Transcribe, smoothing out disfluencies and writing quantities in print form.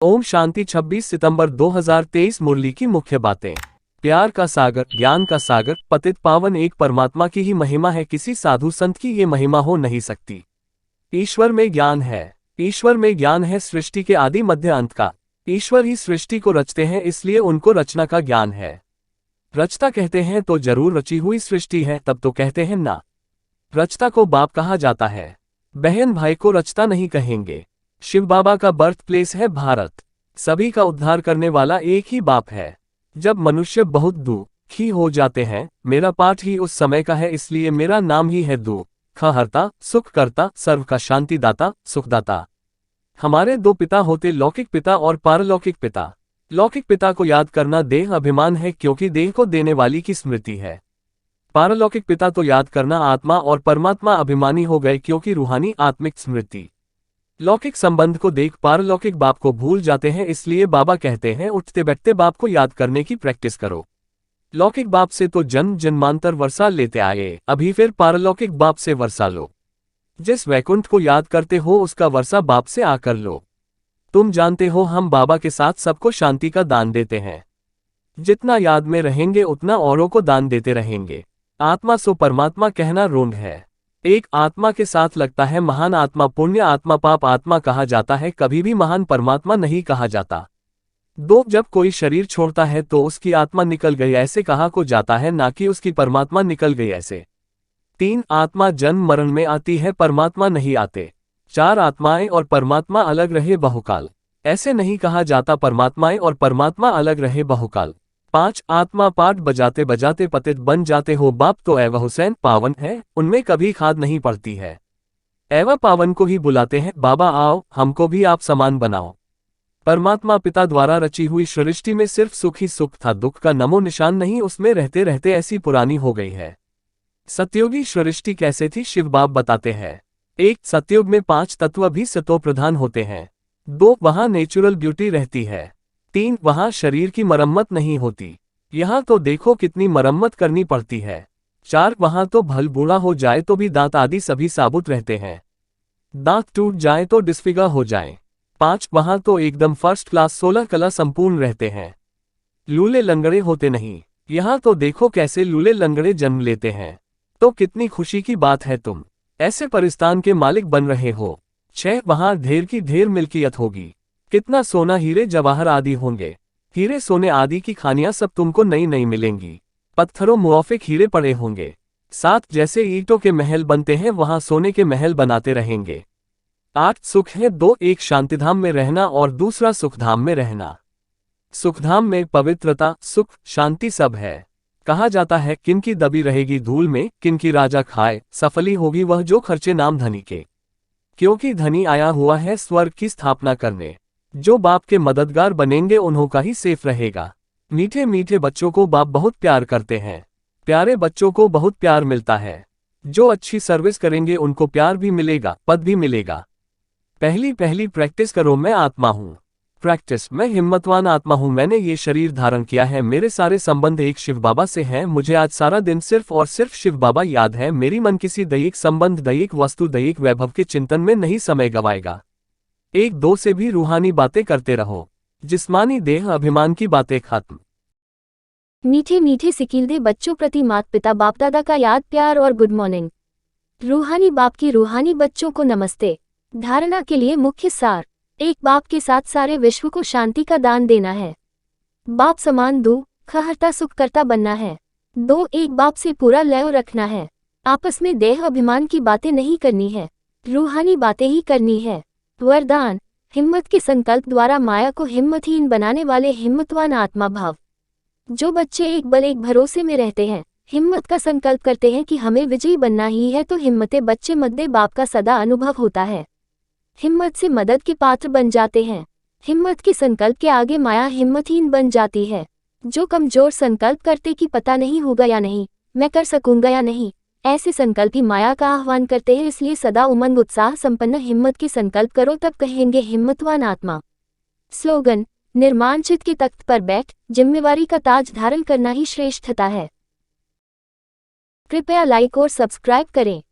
ओम शांति। 26 सितंबर 2023 मुरली की मुख्य बातें। प्यार का सागर, ज्ञान का सागर, पतित पावन एक परमात्मा की ही महिमा है, किसी साधु संत की ये महिमा हो नहीं सकती। ईश्वर में ज्ञान है। ईश्वर में ज्ञान है सृष्टि के आदि मध्य अंत का। ईश्वर ही सृष्टि को रचते हैं, इसलिए उनको रचना का ज्ञान है। रचता कहते हैं तो जरूर रची हुई सृष्टि है, तब तो कहते हैं ना। रचता को बाप कहा जाता है, बहन भाई को रचता नहीं कहेंगे। शिव बाबा का बर्थ प्लेस है भारत। सभी का उद्धार करने वाला एक ही बाप है। जब मनुष्य बहुत दुखी हो जाते हैं, मेरा पाठ ही उस समय का है, इसलिए मेरा नाम ही है दुख हरता, सुख करता, सर्व का शांति दाता, सुखदाता। हमारे दो पिता होते, लौकिक पिता और पारलौकिक पिता। लौकिक पिता को याद करना देह अभिमान है, क्योंकि देह को देने वाली की स्मृति है। पारलौकिक पिता तो याद करना आत्मा और परमात्मा अभिमानी हो गए, क्योंकि रूहानी आत्मिक स्मृति। लौकिक संबंध को देख पारलौकिक बाप को भूल जाते हैं, इसलिए बाबा कहते हैं उठते बैठते बाप को याद करने की प्रैक्टिस करो। लौकिक बाप से तो जन्म जन्मांतर वर्षा लेते आए, अभी फिर पारलौकिक बाप से वर्षा लो। जिस वैकुंठ को याद करते हो उसका वर्षा बाप से आकर लो। तुम जानते हो हम बाबा के साथ सबको शांति का दान देते हैं। जितना याद में रहेंगे उतना औरों को दान देते रहेंगे। आत्मा सो परमात्मा कहना रोंग है। एक आत्मा के साथ लगता है महान आत्मा, पुण्य आत्मा, पाप आत्मा कहा जाता है, कभी भी महान परमात्मा नहीं कहा जाता। दो, जब कोई शरीर छोड़ता है तो उसकी आत्मा निकल गई ऐसे कहा को जाता है, ना कि उसकी परमात्मा निकल गई ऐसे। तीन, आत्मा जन्म मरण में आती है, परमात्मा नहीं आते। चार, आत्माएं और परमात्मा अलग रहे बहुकाल, ऐसे नहीं कहा जाता परमात्माएं और परमात्मा अलग रहे बहुकाल। पांच, आत्मा पाठ बजाते बजाते पतित बन जाते हो, बाप तो एवं हुसैन पावन है, उनमें कभी खाद नहीं पड़ती है। एवं पावन को ही बुलाते हैं, बाबा आओ हमको भी आप समान बनाओ। परमात्मा पिता द्वारा रची हुई सृष्टि में सिर्फ सुख ही सुख था, दुख का नमो निशान नहीं, उसमें रहते रहते ऐसी पुरानी हो गई है। सतयुगी सृष्टि कैसे थी शिव बाप बताते हैं। एक, सतयुग में 5 तत्व भी सतो प्रधान होते हैं। 2, वहां नेचुरल ब्यूटी रहती है। 3, वहां शरीर की मरम्मत नहीं होती, यहां तो देखो कितनी मरम्मत करनी पड़ती है। 4, वहां तो भल बूढ़ा हो जाए तो भी दांत आदि सभी साबुत रहते हैं, दांत टूट जाए तो डिस्फिगर हो जाए। 5, वहां तो एकदम फर्स्ट क्लास 16 कला संपूर्ण रहते हैं, लूले लंगड़े होते नहीं। यहां तो देखो कैसे लूले लंगड़े जन्म लेते हैं, तो कितनी खुशी की बात है, तुम ऐसे परिस्तान के मालिक बन रहे हो। 6, वहां ढेर की ढेर मिल्कियत होगी, कितना सोना हीरे जवाहर आदि होंगे, हीरे सोने आदि की खानियां सब तुमको नई नई मिलेंगी, पत्थरों मुआफिक हीरे पड़े होंगे। 7, जैसे ईंटों के महल बनते हैं वहां सोने के महल बनाते रहेंगे। 8, सुख है 2, एक शांतिधाम में रहना और दूसरा सुखधाम में रहना। सुखधाम में पवित्रता, सुख, शांति सब है। कहा जाता है किनकी दबी रहेगी धूल में, किनकी राजा खाए, सफली होगी वह जो खर्चे नाम धनी के, क्योंकि धनी आया हुआ है स्वर्ग की स्थापना करने। जो बाप के मददगार बनेंगे उन्हों का ही सेफ रहेगा। मीठे मीठे बच्चों को बाप बहुत प्यार करते हैं, प्यारे बच्चों को बहुत प्यार मिलता है। जो अच्छी सर्विस करेंगे उनको प्यार भी मिलेगा, पद भी मिलेगा। पहली पहली प्रैक्टिस करो, मैं आत्मा हूँ। प्रैक्टिस, मैं हिम्मतवान आत्मा हूँ, मैंने ये शरीर धारण किया है, मेरे सारे संबंध एक शिव बाबा से हैं, मुझे आज सारा दिन सिर्फ और सिर्फ शिव बाबा याद है। मेरी मन किसी दैहिक संबंध, दैहिक वस्तु, दैहिक वैभव के चिंतन में नहीं समय गवाएगा। 1-2 से भी रूहानी बातें करते रहो, जिस्मानी देह अभिमान की बातें खत्म। मीठे मीठे सिकीलदे बच्चों प्रति माता पिता बाप दादा का याद, प्यार और गुड मॉर्निंग। रूहानी बाप की रूहानी बच्चों को नमस्ते। धारणा के लिए मुख्य सार। 1, बाप के साथ सारे विश्व को शांति का दान देना है। बाप समान दुख हरता सुख करता बनना है। 2, एक बाप से पूरा लय रखना है। आपस में देह अभिमान की बातें नहीं करनी है, रूहानी बातें ही करनी है। वरदान, हिम्मत के संकल्प द्वारा माया को हिम्मतहीन बनाने वाले हिम्मतवान आत्मा भाव। जो बच्चे एक बल एक भरोसे में रहते हैं, हिम्मत का संकल्प करते हैं कि हमें विजयी बनना ही है, तो हिम्मते बच्चे मद्दे बाप का सदा अनुभव होता है। हिम्मत से मदद के पात्र बन जाते हैं। हिम्मत के संकल्प के आगे माया हिम्मतहीन बन जाती है। जो कमजोर संकल्प करते कि पता नहीं होगा या नहीं, मैं कर सकूंगा या नहीं, ऐसे संकल्प ही माया का आह्वान करते हैं। इसलिए सदा उमंग उत्साह संपन्न हिम्मत के संकल्प करो, तब कहेंगे हिम्मतवान आत्मा। स्लोगन, निर्माण चित्त के तख्त पर बैठ जिम्मेवारी का ताज धारण करना ही श्रेष्ठता है। कृपया लाइक और सब्सक्राइब करें।